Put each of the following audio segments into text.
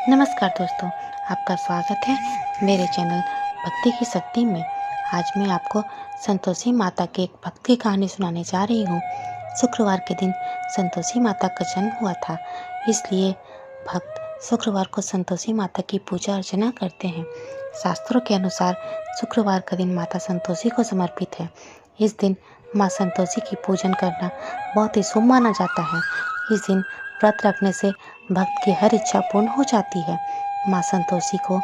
नमस्कार दोस्तों, आपका स्वागत है मेरे चैनल भक्ति की शक्ति में। आज मैं आपको संतोषी माता की एक भक्त की कहानी सुनाने जा रही हूँ। शुक्रवार के दिन संतोषी माता का जन्म हुआ था, इसलिए भक्त शुक्रवार को संतोषी माता की पूजा अर्चना करते हैं। शास्त्रों के अनुसार शुक्रवार का दिन माता संतोषी को समर्पित है। इस दिन माँ संतोषी की पूजन करना बहुत ही शुभ माना जाता है। इस दिन व्रत रखने से भक्त की हर इच्छा पूर्ण हो जाती है। माँ संतोषी को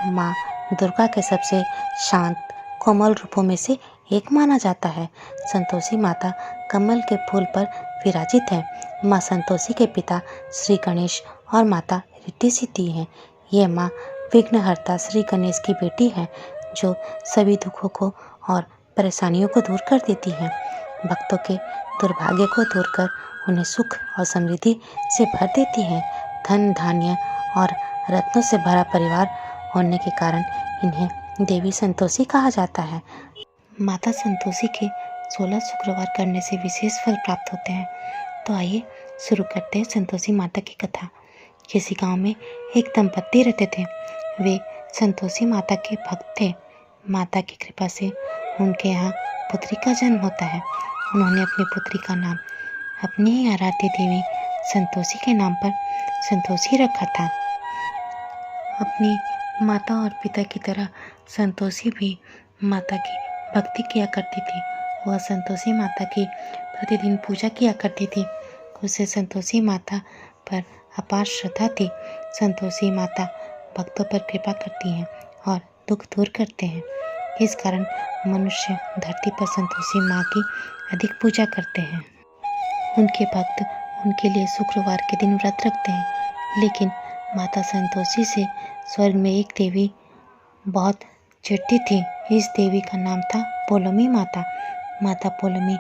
माँ दुर्गा के सबसे शांत कोमल रूपों में से एक माना जाता है। संतोषी माता कमल के फूल पर विराजित है। माँ संतोषी के पिता श्री गणेश और माता रिद्धि सिद्धि हैं। ये माँ विघ्नहर्ता श्री गणेश की बेटी है, जो सभी दुखों को और परेशानियों को दूर कर देती है। भक्तों के दुर्भाग्य को दूर कर उन्हें सुख और समृद्धि से भर देती हैं। धन धान्य और रत्नों से भरा परिवार होने के कारण इन्हें देवी संतोषी कहा जाता है। माता संतोषी के 16 शुक्रवार करने से विशेष फल प्राप्त होते हैं। तो आइए शुरू करते हैं संतोषी माता की कथा। किसी गांव में एक दंपत्ति रहते थे। वे संतोषी माता के भक्त थे। माता की कृपा से उनके यहाँ पुत्री का जन्म होता है। उन्होंने अपनी पुत्री का नाम अपनी ही आराध्य देवी संतोषी के नाम पर संतोषी रखा था। अपनी माता और पिता की तरह संतोषी भी माता की भक्ति किया करती थी। वह संतोषी माता की प्रतिदिन पूजा किया करती थी। उसे संतोषी माता पर अपार श्रद्धा थी। संतोषी माता भक्तों पर कृपा करती हैं और दुख दूर करते हैं। इस कारण मनुष्य धरती पर संतोषी माँ की अधिक पूजा करते हैं। उनके भक्त उनके लिए शुक्रवार के दिन व्रत रखते हैं। लेकिन माता संतोषी से स्वर्ग में एक देवी बहुत चिढ़ती थी। इस देवी का नाम था पोलोमी माता। माता पोलोमी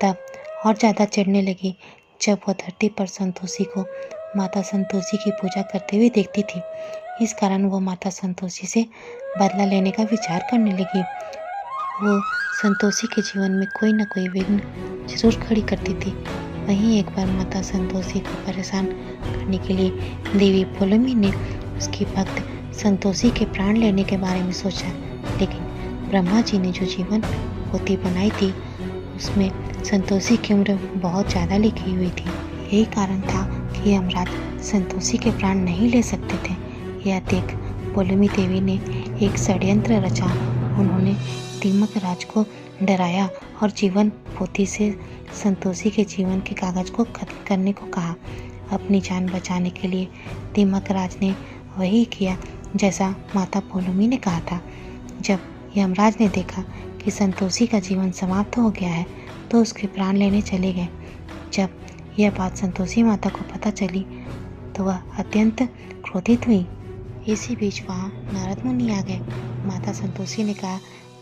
तब और ज़्यादा चिढ़ने लगी जब वह धरती पर संतोषी को माता संतोषी की पूजा करते हुए देखती थी। इस कारण वो माता संतोषी से बदला लेने का विचार करने लगी। वो संतोषी के जीवन में कोई न कोई विघ्न जरूर खड़ी करती थी। वहीं एक बार माता संतोषी को परेशान करने के लिए देवी पोलोमी ने उसकी भक्त संतोषी के प्राण लेने के बारे में सोचा। लेकिन ब्रह्मा जी ने जो जीवन पोथी बनाई थी उसमें संतोषी की उम्र बहुत ज़्यादा लिखी हुई थी। यही कारण था कि यमराज संतोषी के प्राण नहीं ले सकते थे। यह देख पोलोमी देवी ने एक षड्यंत्र रचा। उन्होंने दीमक राज को डराया और जीवन पोथी से संतोषी के जीवन के कागज को खत्म करने को कहा। अपनी जान बचाने के लिए दीमक राज ने वही किया जैसा माता पोलोमी ने कहा था। जब यमराज ने देखा कि संतोषी का जीवन समाप्त हो गया है तो उसके प्राण लेने चले गए। जब यह बात संतोषी माता को पता चली तो वह अत्यंत क्रोधित हुई। इसी बीच वहाँ नारद मुनि आ गए। माता संतोषी ने कहा,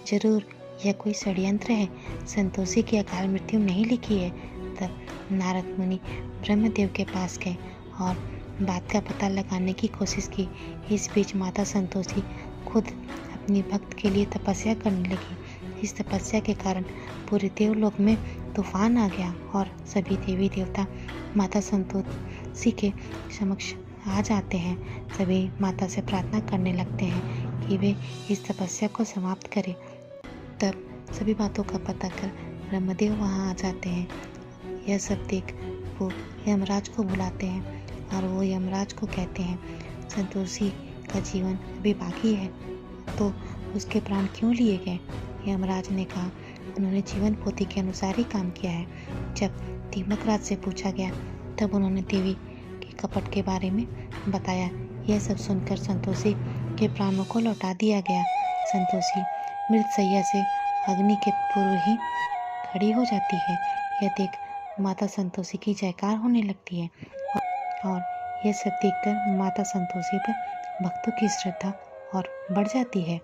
जरूर यह कोई षड्यंत्र है, संतोषी की अकाल मृत्यु नहीं लिखी है। तब नारद मुनि ब्रह्मदेव के पास गए और बात का पता लगाने की कोशिश की। इस बीच माता संतोषी खुद अपनी भक्त के लिए तपस्या करने लगी। इस तपस्या के कारण पूरे देवलोक में तूफान आ गया और सभी देवी देवता माता संतोषी के समक्ष आ जाते हैं। सभी माता से प्रार्थना करने लगते हैं कि वे इस तपस्या को समाप्त करें। तब सभी बातों का पता कर ब्रह्मदेव वहाँ आ जाते हैं। यह सब देख वो यमराज को बुलाते हैं और वो यमराज को कहते हैं, संतोषी का जीवन अभी बाकी है तो उसके प्राण क्यों लिए गए? यमराज ने कहा, उन्होंने जीवन पोथी के अनुसार ही काम किया है। जब दीमक राज से पूछा गया तब उन्होंने देवी के कपट के बारे में बताया। यह सब सुनकर संतोषी के प्राणों को लौटा दिया गया। संतोषी मृतशैया से अग्नि के पूर्व ही खड़ी हो जाती है। यह देख माता संतोषी की जयकार होने लगती है और यह सब देखकर माता संतोषी पर भक्तों की श्रद्धा और बढ़ जाती है।